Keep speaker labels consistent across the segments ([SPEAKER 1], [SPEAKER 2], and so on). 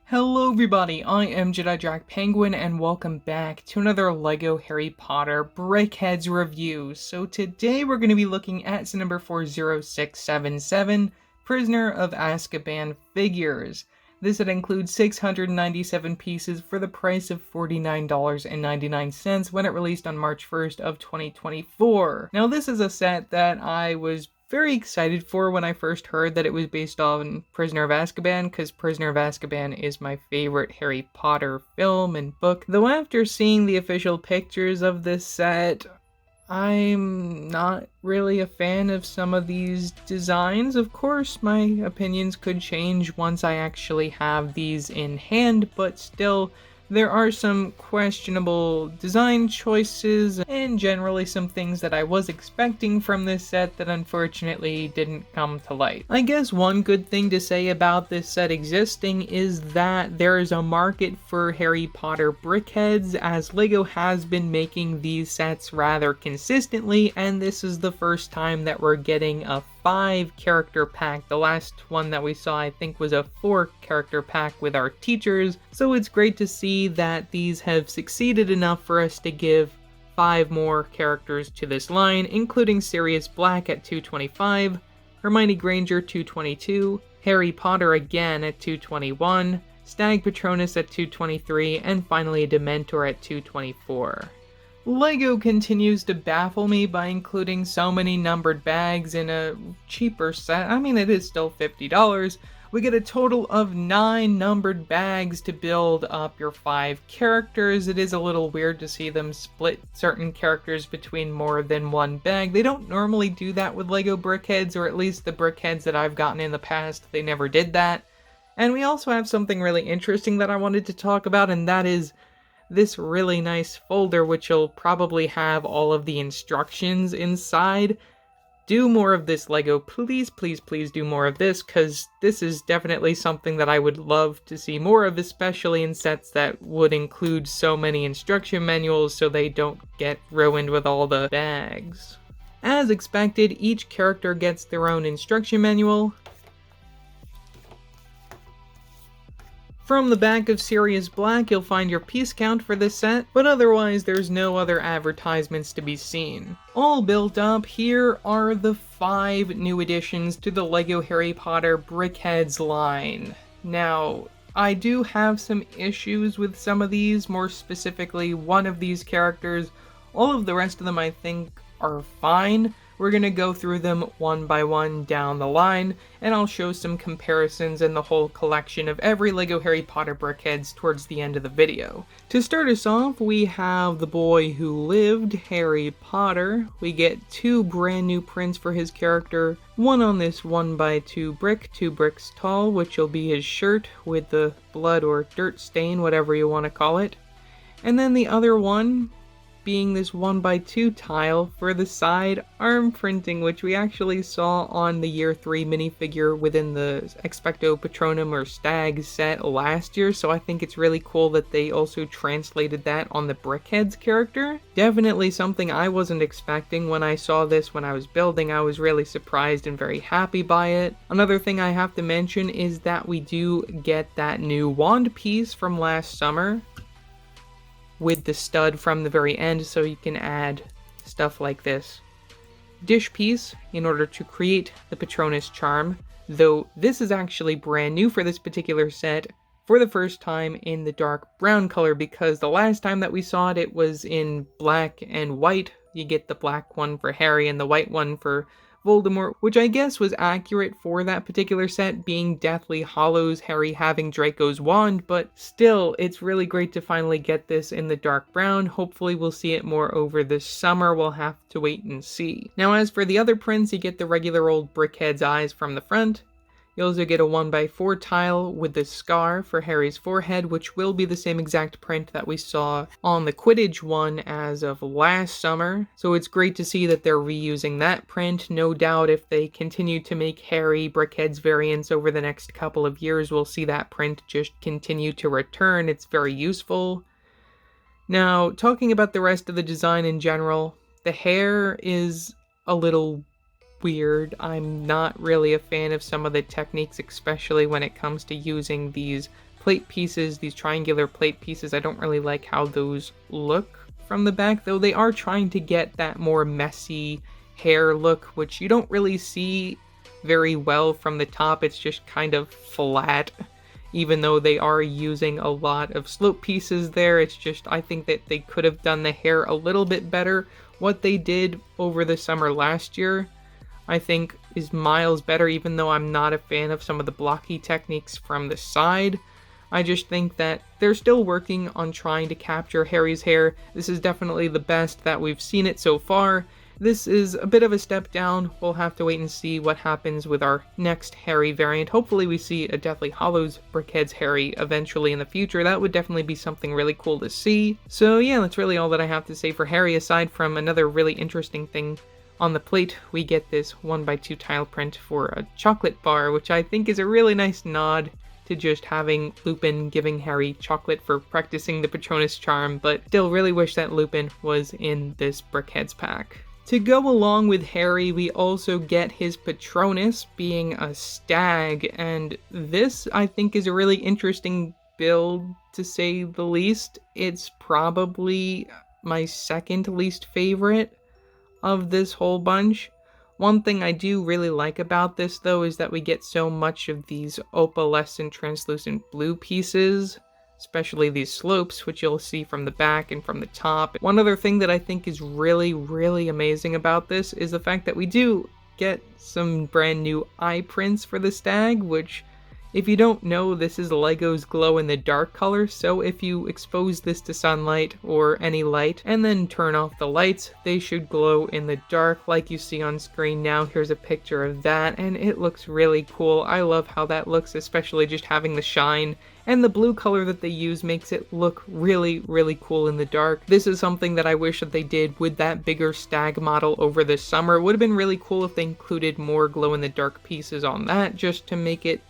[SPEAKER 1] Hello everybody, I am Jedi Jack Penguin and welcome back to another LEGO Harry Potter BrickHeadz review. So today we're going to be looking at set number 40677, Prisoner of Azkaban Figures. This set includes 697 pieces for the price of $49.99 when it released on March 1st of 2024. Now this is a set that I was very excited for when I first heard that it was based on Prisoner of Azkaban, because Prisoner of Azkaban is my favorite Harry Potter film and book. Though after seeing the official pictures of this set, I'm not really a fan of some of these designs. Of course, my opinions could change once I actually have these in hand, but still, there are some questionable design choices and generally some things that I was expecting from this set that unfortunately didn't come to light. I guess one good thing to say about this set existing is that there is a market for Harry Potter BrickHeadz, as LEGO has been making these sets rather consistently, and this is the first time that we're getting a 5 character pack. The last one that we saw I think was a 4 character pack with our teachers, so it's great to see that these have succeeded enough for us to give 5 more characters to this line, including Sirius Black at 225, Hermione Granger 222, Harry Potter again at 221, Stag Patronus at 223, and finally a Dementor at 224. LEGO continues to baffle me by including so many numbered bags in a cheaper set. I mean, it is still $50. We get a total of 9 numbered bags to build up your 5 characters. It is a little weird to see them split certain characters between more than one bag. They don't normally do that with LEGO BrickHeadz, or at least the BrickHeadz that I've gotten in the past, they never did that. And we also have something really interesting that I wanted to talk about, and that is this really nice folder, which will probably have all of the instructions inside. Do more of this, LEGO. Please, please, please do more of this, because this is definitely something that I would love to see more of, especially in sets that would include so many instruction manuals so they don't get ruined with all the bags. As expected, each character gets their own instruction manual. From the back of Sirius Black, you'll find your piece count for this set, but otherwise there's no other advertisements to be seen. All built up, here are the 5 new additions to the LEGO Harry Potter BrickHeadz line. Now, I do have some issues with some of these, more specifically one of these characters. All of the rest of them I think are fine. We're going to go through them one by one down the line, and I'll show some comparisons in the whole collection of every LEGO Harry Potter BrickHeadz towards the end of the video. To start us off, we have the boy who lived, Harry Potter. We get 2 brand new prints for his character, one on this 1x2 brick, 2 bricks tall, which will be his shirt with the blood or dirt stain, whatever you want to call it. And then the other one being this 1x2 tile for the side arm printing, which we actually saw on the Year 3 minifigure within the Expecto Patronum or Stag set last year, so I think it's really cool that they also translated that on the BrickHeadz character. Definitely something I wasn't expecting when I saw this when I was building. I was really surprised and very happy by it. Another thing I have to mention is that we do get that new wand piece from last summer, with the stud from the very end, so you can add stuff like this dish piece in order to create the Patronus charm, though this is actually brand new for this particular set for the first time in the dark brown color, because the last time that we saw it, it was in black and white. You get the black one for Harry and the white one for Voldemort, which I guess was accurate for that particular set, being Deathly Hallows, Harry having Draco's wand, but still, it's really great to finally get this in the dark brown. Hopefully we'll see it more over this summer. We'll have to wait and see. Now as for the other prints, you get the regular old BrickHeadz eyes from the front. You also get a 1x4 tile with the scar for Harry's forehead, which will be the same exact print that we saw on the Quidditch one as of last summer. So it's great to see that they're reusing that print. No doubt if they continue to make Harry BrickHeadz variants over the next couple of years, we'll see that print just continue to return. It's very useful. Now, talking about the rest of the design in general, the hair is a little weird. I'm not really a fan of some of the techniques, especially when it comes to using these plate pieces, these triangular plate pieces. I don't really like how those look from the back, though they are trying to get that more messy hair look, which you don't really see very well from the top. It's just kind of flat, even though they are using a lot of slope pieces there. It's just, I think that they could have done the hair a little bit better. What they did over the summer last year, I think, is miles better, even though I'm not a fan of some of the blocky techniques from the side. I just think that they're still working on trying to capture Harry's hair. This is definitely the best that we've seen it so far. This is a bit of a step down. We'll have to wait and see what happens with our next Harry variant. Hopefully we see a Deathly Hallows BrickHeadz Harry eventually in the future. That would definitely be something really cool to see. So yeah, that's really all that I have to say for Harry, aside from another really interesting thing. On the plate, we get this 1x2 tile print for a chocolate bar, which I think is a really nice nod to just having Lupin giving Harry chocolate for practicing the Patronus charm, but still really wish that Lupin was in this BrickHeadz pack. To go along with Harry, we also get his Patronus being a stag, and this I think is a really interesting build, to say the least. It's probably my second least favorite of this whole bunch. One thing I do really like about this, though, is that we get so much of these opalescent translucent blue pieces, especially these slopes, which you'll see from the back and from the top. One other thing that I think is really, really amazing about this is the fact that we do get some brand new eye prints for the stag, which, if you don't know, this is LEGO's glow-in-the-dark color, so if you expose this to sunlight or any light and then turn off the lights, they should glow in the dark like you see on screen now. Here's a picture of that, and it looks really cool. I love how that looks, especially just having the shine, and the blue color that they use makes it look really, really cool in the dark. This is something that I wish that they did with that bigger stag model over the summer. It would have been really cool if they included more glow-in-the-dark pieces on that, just to make it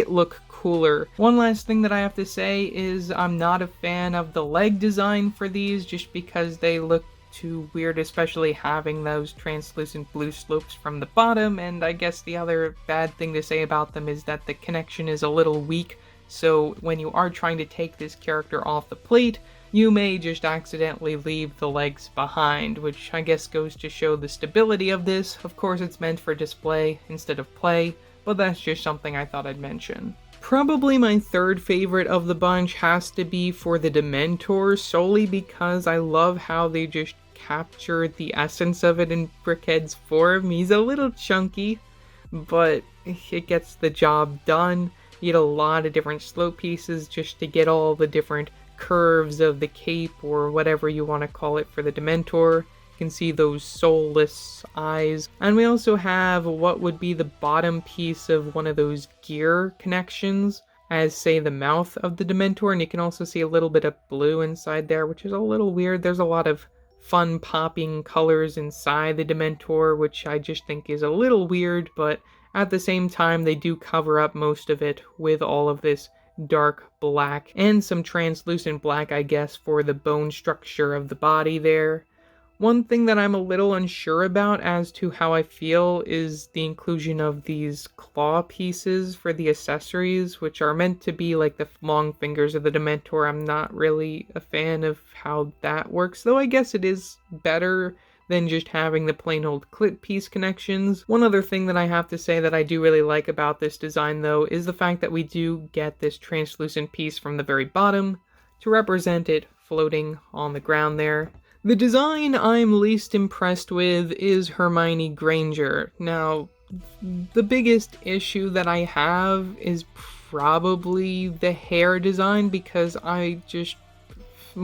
[SPEAKER 1] look cooler. One last thing that I have to say is I'm not a fan of the leg design for these, just because they look too weird, especially having those translucent blue slopes from the bottom. And I guess the other bad thing to say about them is that the connection is a little weak, so when you are trying to take this character off the plate, you may just accidentally leave the legs behind, which I guess goes to show the stability of this. Of course, it's meant for display instead of play, but that's just something I thought I'd mention. Probably my third favorite of the bunch has to be for the Dementor, solely because I love how they just captured the essence of it in BrickHeadz form. He's a little chunky, but it gets the job done. You get a lot of different slope pieces just to get all the different curves of the cape, or whatever you want to call it, for the Dementor. You can see those soulless eyes. And we also have what would be the bottom piece of one of those gear connections as, say, the mouth of the Dementor, and you can also see a little bit of blue inside there, which is a little weird. There's a lot of fun popping colors inside the Dementor, which I just think is a little weird, but at the same time they do cover up most of it with all of this dark black and some translucent black, I guess, for the bone structure of the body there. One thing that I'm a little unsure about as to how I feel is the inclusion of these claw pieces for the accessories, which are meant to be like the long fingers of the Dementor. I'm not really a fan of how that works, though I guess it is better than just having the plain old clip piece connections. One other thing that I have to say that I do really like about this design, though, is the fact that we do get this translucent piece from the very bottom to represent it floating on the ground there. The design I'm least impressed with is Hermione Granger. Now, the biggest issue that I have is probably the hair design, because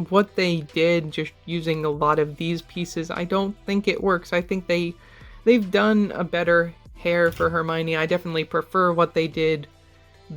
[SPEAKER 1] what they did just using a lot of these pieces, I don't think it works. I think they've done a better hair for Hermione. I definitely prefer what they did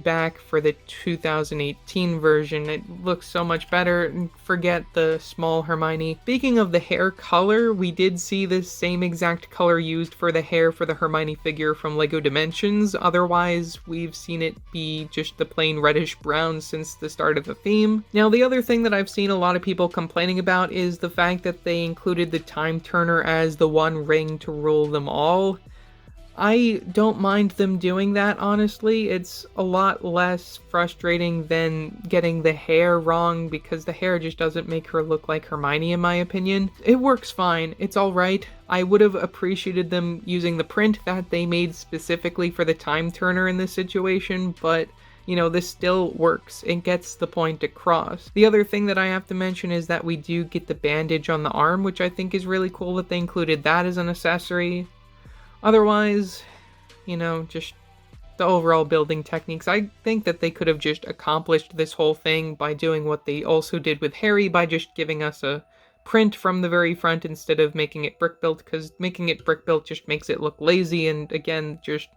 [SPEAKER 1] back for the 2018 version. It looks so much better. Forget the small Hermione. Speaking of the hair color, we did see this same exact color used for the hair for the Hermione figure from LEGO Dimensions. Otherwise, we've seen it be just the plain reddish brown since the start of the theme. Now, the other thing that I've seen a lot of people complaining about is the fact that they included the time turner as the one ring to rule them all. I don't mind them doing that, honestly. It's a lot less frustrating than getting the hair wrong, because the hair just doesn't make her look like Hermione, in my opinion. It works fine. It's alright. I would have appreciated them using the print that they made specifically for the time turner in this situation, but you know, this still works. It gets the point across. The other thing that I have to mention is that we do get the bandage on the arm, which I think is really cool that they included that as an accessory. Otherwise, you know, just the overall building techniques. I think that they could have just accomplished this whole thing by doing what they also did with Harry, by just giving us a print from the very front instead of making it brick built, because making it brick built just makes it look lazy, and again, just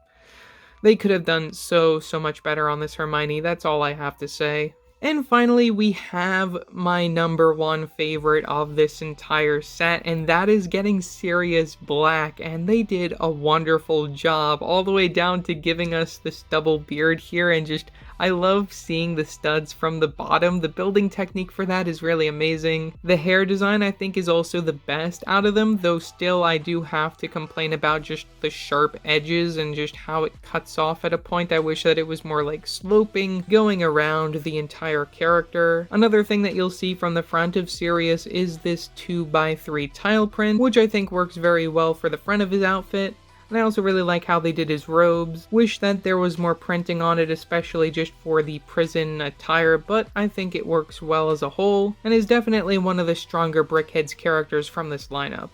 [SPEAKER 1] they could have done so much better on this Hermione. That's all I have to say. And finally, we have my number one favorite of this entire set, and that is getting Sirius Black, and they did a wonderful job, all the way down to giving us this double beard here, and just, I love seeing the studs from the bottom. The building technique for that is really amazing. The hair design, I think, is also the best out of them, though still I do have to complain about just the sharp edges and just how it cuts off at a point. I wish that it was more like sloping, going around the entire character. Another thing that you'll see from the front of Sirius is this 2x3 tile print, which I think works very well for the front of his outfit. And I also really like how they did his robes. Wish that there was more printing on it, especially just for the prison attire, but I think it works well as a whole, and is definitely one of the stronger BrickHeadz characters from this lineup.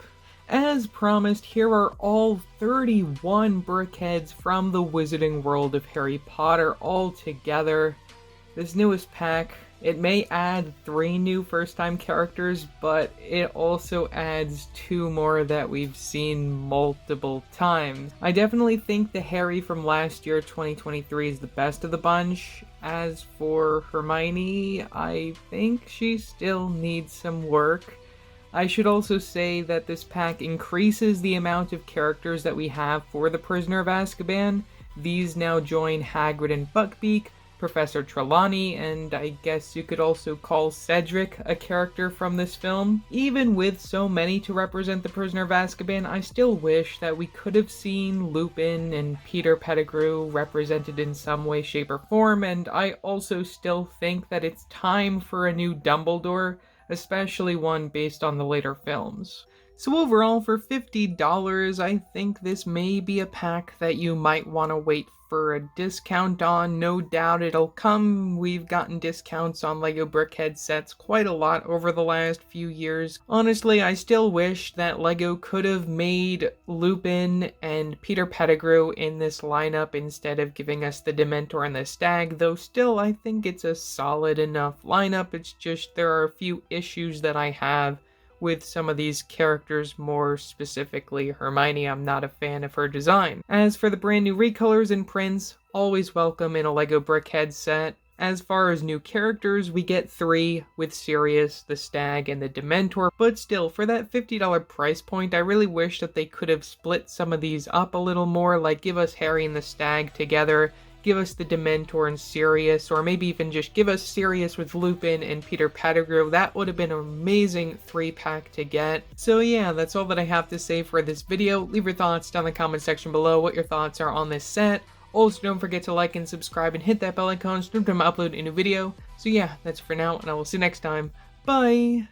[SPEAKER 1] As promised, here are all 31 BrickHeadz from the Wizarding World of Harry Potter all together. This newest pack, it may add 3 new first-time characters, but it also adds 2 more that we've seen multiple times. I definitely think the Harry from last year, 2023, is the best of the bunch. As for Hermione, I think she still needs some work. I should also say that this pack increases the amount of characters that we have for the Prisoner of Azkaban. These now join Hagrid and Buckbeak, Professor Trelawney, and I guess you could also call Cedric a character from this film. Even with so many to represent the Prisoner of Azkaban, I still wish that we could have seen Lupin and Peter Pettigrew represented in some way, shape, or form, and I also still think that it's time for a new Dumbledore, especially one based on the later films. So overall, for $50, I think this may be a pack that you might want to wait for a discount on. No doubt it'll come. We've gotten discounts on LEGO BrickHeadz sets quite a lot over the last few years. Honestly, I still wish that LEGO could have made Lupin and Peter Pettigrew in this lineup instead of giving us the Dementor and the Stag, though still I think it's a solid enough lineup. It's just there are a few issues that I have with some of these characters, more specifically Hermione. I'm not a fan of her design. As for the brand new recolors and prints, always welcome in a LEGO BrickHeadz set. As far as new characters, we get 3 with Sirius, the Stag, and the Dementor, but still, for that $50 price point, I really wish that they could have split some of these up a little more, like give us Harry and the Stag together, give us the Dementor and Sirius, or maybe even just give us Sirius with Lupin and Peter Pettigrew. That would have been an amazing 3-pack to get. So yeah, that's all that I have to say for this video. Leave your thoughts down in the comment section below, what your thoughts are on this set. Also, don't forget to like and subscribe and hit that bell icon so every time I upload a new video. So yeah, that's it for now, and I will see you next time. Bye!